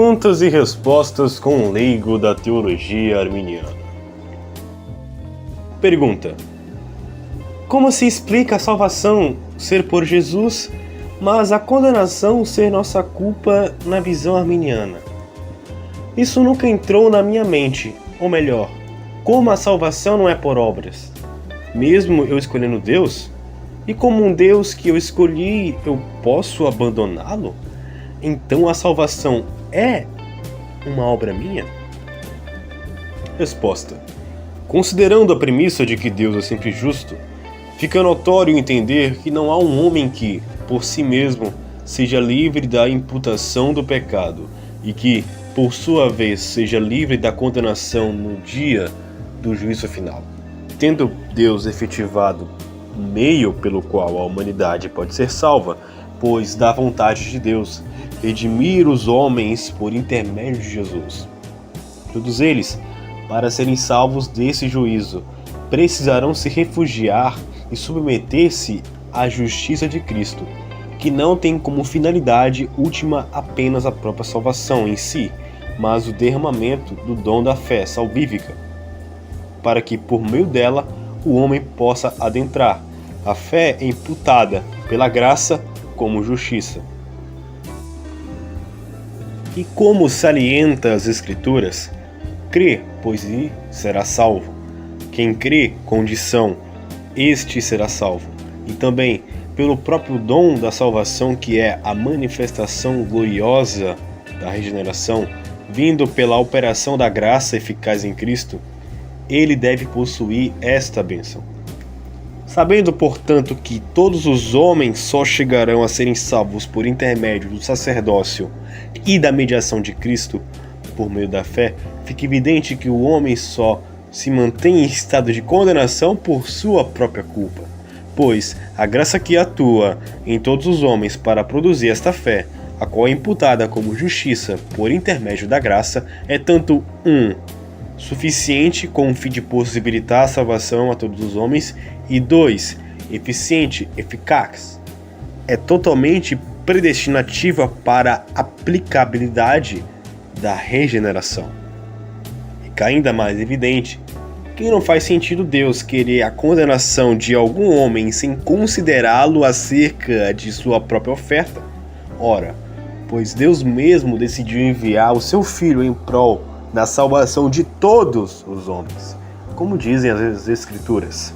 Perguntas e respostas com um leigo da teologia arminiana. Pergunta: como se explica a salvação ser por Jesus, mas a condenação ser nossa culpa na visão arminiana? Isso nunca entrou na minha mente, ou melhor, como a salvação não é por obras, mesmo eu escolhendo Deus? E como um Deus que eu escolhi, eu posso abandoná-lo? Então a salvação é uma obra minha? Resposta: considerando a premissa de que Deus é sempre justo, fica notório entender que não há um homem que, por si mesmo, seja livre da imputação do pecado e que, por sua vez, seja livre da condenação no dia do juízo final. Tendo Deus efetivado um meio pelo qual a humanidade pode ser salva, pois da vontade de Deus redimir os homens por intermédio de Jesus. Todos eles, para serem salvos desse juízo, precisarão se refugiar e submeter-se à justiça de Cristo, que não tem como finalidade última apenas a própria salvação em si, mas o derramamento do dom da fé salvífica, para que por meio dela o homem possa adentrar. A fé é imputada pela graça como justiça. E como salienta as Escrituras, crê, pois e será salvo. Quem crê, condição, este será salvo. E também, pelo próprio dom da salvação, que é a manifestação gloriosa da regeneração, vindo pela operação da graça eficaz em Cristo, ele deve possuir esta bênção. Sabendo, portanto, que todos os homens só chegarão a serem salvos por intermédio do sacerdócio e da mediação de Cristo, por meio da fé, fica evidente que o homem só se mantém em estado de condenação por sua própria culpa, pois a graça que atua em todos os homens para produzir esta fé, a qual é imputada como justiça por intermédio da graça, é tanto suficiente com o fim de possibilitar a salvação a todos os homens, e 2, eficiente, eficaz, é totalmente predestinativa para a aplicabilidade da regeneração. Fica ainda mais evidente que não faz sentido Deus querer a condenação de algum homem sem considerá-lo acerca de sua própria oferta. Ora, pois Deus mesmo decidiu enviar o seu Filho em prol da salvação de todos os homens, como dizem as Escrituras.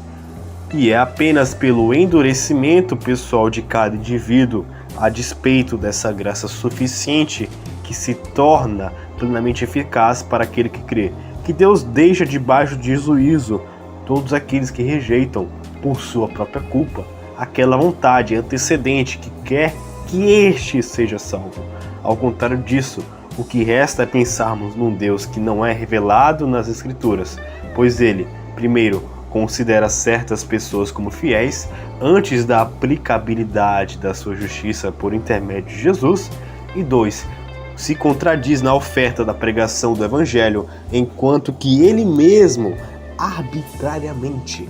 E é apenas pelo endurecimento pessoal de cada indivíduo, a despeito dessa graça suficiente, que se torna plenamente eficaz para aquele que crê, que Deus deixa debaixo de juízo todos aqueles que rejeitam, por sua própria culpa, aquela vontade antecedente que quer que este seja salvo. Ao contrário disso, o que resta é pensarmos num Deus que não é revelado nas Escrituras, pois ele, primeiro, considera certas pessoas como fiéis antes da aplicabilidade da sua justiça por intermédio de Jesus, e 2, se contradiz na oferta da pregação do Evangelho, enquanto que ele mesmo, arbitrariamente,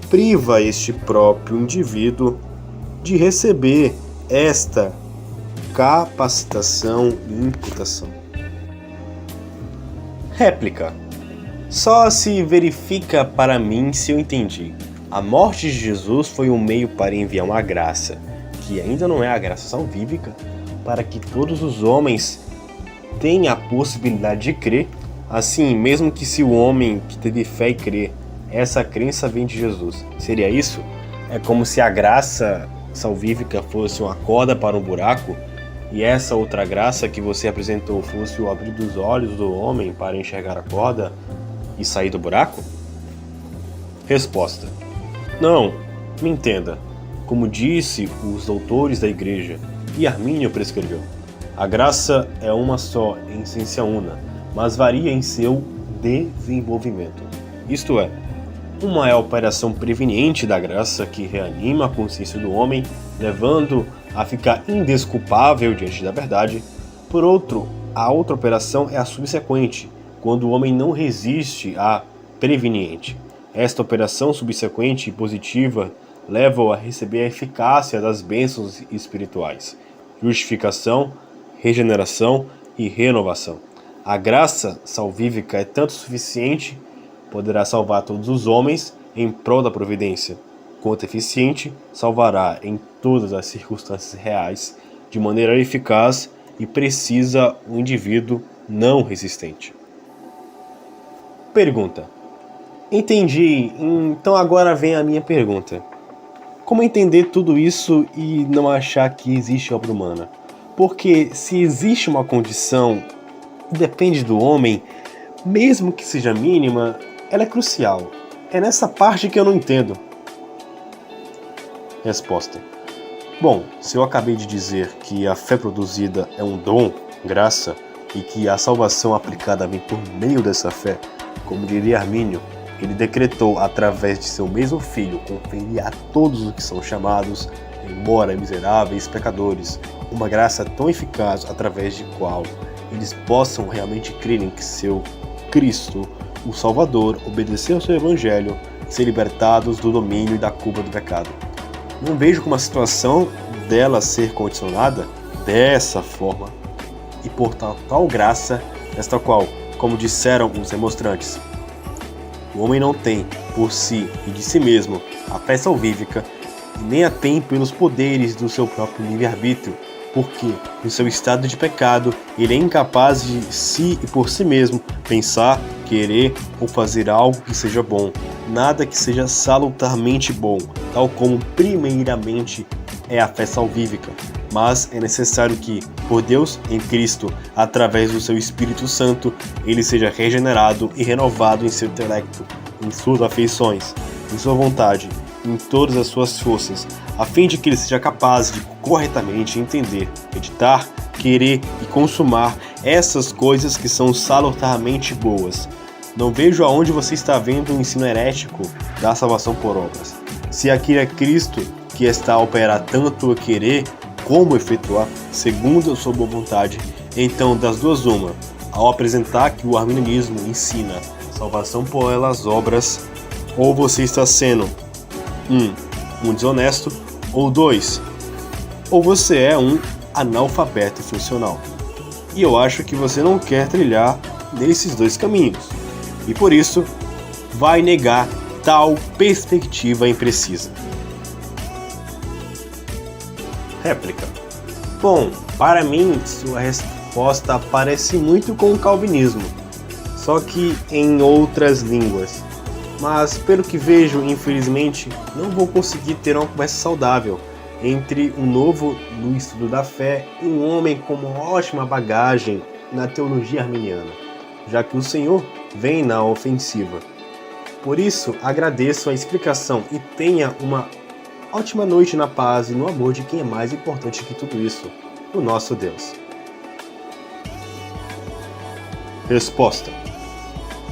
priva este próprio indivíduo de receber esta capacitação e imputação. Réplica: só se verifica para mim se eu entendi. A morte de Jesus foi um meio para enviar uma graça, que ainda não é a graça salvífica, para que todos os homens tenham a possibilidade de crer. Assim, mesmo que se o homem que teve fé e crê, essa crença vem de Jesus. Seria isso? É como se a graça salvífica fosse uma corda para um buraco, e essa outra graça que você apresentou fosse o abrir dos olhos do homem para enxergar a corda e sair do buraco? Resposta: não, me entenda. Como disse os doutores da igreja, e Armínio prescreveu, a graça é uma só, em essência una, mas varia em seu desenvolvimento. Isto é, uma é a operação preveniente da graça que reanima a consciência do homem, levando a ficar indesculpável diante da verdade. Por outro, a outra operação é a subsequente, quando o homem não resiste à preveniente. Esta operação subsequente e positiva leva-o a receber a eficácia das bênçãos espirituais, justificação, regeneração e renovação. A graça salvífica é tanto suficiente, poderá salvar todos os homens em prol da providência, quanto eficiente, salvará em todas as circunstâncias reais, de maneira eficaz e precisa o indivíduo não resistente. Pergunta. Entendi, então agora vem a minha pergunta. Como entender tudo isso e não achar que existe obra humana? Porque se existe uma condição que depende do homem, mesmo que seja mínima, ela é crucial. É nessa parte que eu não entendo. Resposta. Bom, se eu acabei de dizer que a fé produzida é um dom, graça, e que a salvação aplicada vem por meio dessa fé, como diria Armínio, ele decretou através de seu mesmo Filho conferir a todos os que são chamados, embora miseráveis pecadores, uma graça tão eficaz através de qual eles possam realmente crer em que seu Cristo, o Salvador, obedeceu ao seu Evangelho e ser libertados do domínio e da culpa do pecado. Não vejo como a situação dela ser condicionada dessa forma e por tal graça, esta qual, como disseram os remonstrantes, o homem não tem por si e de si mesmo a fé salvífica e nem a tem pelos poderes do seu próprio livre-arbítrio, porque, no seu estado de pecado, ele é incapaz de si e por si mesmo pensar, querer ou fazer algo que seja bom, nada que seja salutarmente bom, tal como primeiramente é a fé salvífica. Mas é necessário que, por Deus, em Cristo, através do seu Espírito Santo, ele seja regenerado e renovado em seu intelecto, em suas afeições, em sua vontade, em todas as suas forças, a fim de que ele seja capaz de corretamente entender, meditar, querer e consumar essas coisas que são salutarmente boas. Não vejo aonde você está vendo o ensino herético da salvação por obras. Se aqui é Cristo que está a operar tanto a querer como efetuar, segundo a sua boa vontade, então das duas uma, ao apresentar que o arminianismo ensina salvação por elas obras, ou você está sendo um desonesto, ou 2, ou você é um analfabeto funcional. E eu acho que você não quer trilhar nesses dois caminhos, e por isso vai negar tal perspectiva imprecisa. Réplica. Bom, para mim, sua resposta parece muito com o calvinismo, só que em outras línguas. Mas, pelo que vejo, infelizmente, não vou conseguir ter uma conversa saudável entre um novo no estudo da fé e um homem com uma ótima bagagem na teologia arminiana, já que o Senhor vem na ofensiva. Por isso, agradeço a explicação e tenha uma ótima noite na paz e no amor de quem é mais importante que tudo isso, o nosso Deus. Resposta.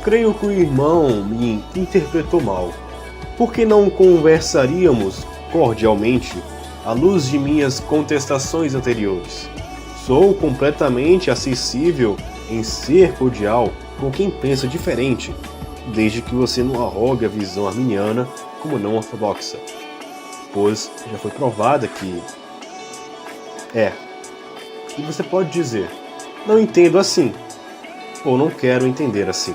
Creio que o irmão me interpretou mal. Por que não conversaríamos cordialmente à luz de minhas contestações anteriores? Sou completamente acessível em ser cordial com quem pensa diferente, desde que você não arrogue a visão arminiana como não ortodoxa, pois já foi provada que é. E você pode dizer, não entendo assim, ou não quero entender assim.